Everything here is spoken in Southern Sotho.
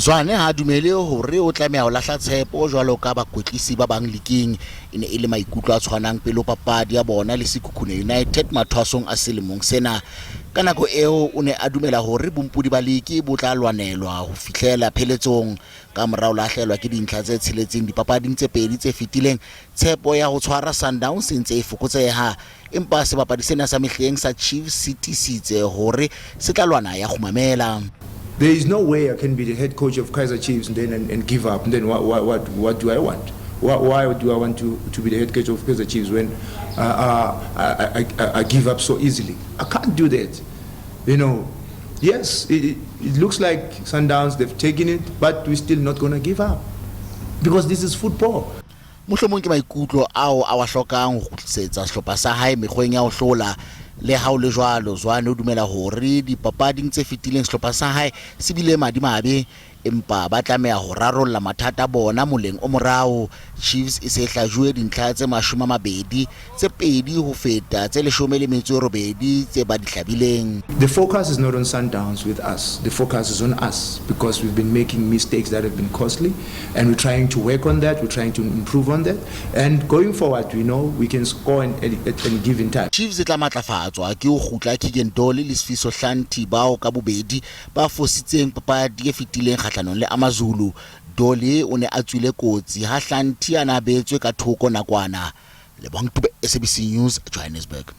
Zwane ha dumele hore o tlameha ho lahla tshepo jwalo ka bakwetlisi ba bang lliking e ne e le maikutlo a tshwanang pele papadi ya bona le Sekhukhune United mathwasong a selemong sena. Ka nako eo o ne a dumela hore bompudi ba lliki bo tla lwanelwa ho fihlela pheletsong ka morao lahlelwa ke dintlha tse tsheletseng dipapading tse pedi tse fetileng. Tshepo ya ho tshwara Sundown se ntse e fokotseha, empa sebapadi sena sa mehleng sa Chiefs se tiisitse hore se tla lwana ya khumamela. There is no way I can be the head coach of Kaizer Chiefs and then and give up. And then what do I want? Why do I want to be the head coach of Kaizer Chiefs when I give up so easily? I can't do that. You know, yes, it looks like Sundowns, they've taken it, but we're still not going to give up. Because this is football. Mohlomong ke maikutlo ao a wa hlokang ho kgutlisetsa sehlopha sa hae mekgweng ya ho hlola. Le ha o le jwalo, Zwane o dumela hore dipapading tse fetileng sehlopha sa hae se bile madimabe, empa ba tlameha ho rarolla mathata bona moleng o morao. Chiefs e se hlajwe dintlha tse 20 tse pedi ho feta tse 18 tse ba di hlabileng. The focus is not on Sundowns with us. The focus is on us because we've been making mistakes that have been costly, and we're trying to work on that. We're trying to improve on that, and going forward, we know we can score at any given time. Chiefs tla matlafatswa ke ho khutla Kigentoli le Sefiso Hlanti bao ka bobedi ba fositseng papadi e fetileng kgahlanong le Amazulu. Dole o ne a tswile kotsi ha Hlanti a na betswe ka thoko nakwana. Le bang SABC News, Johannesburg.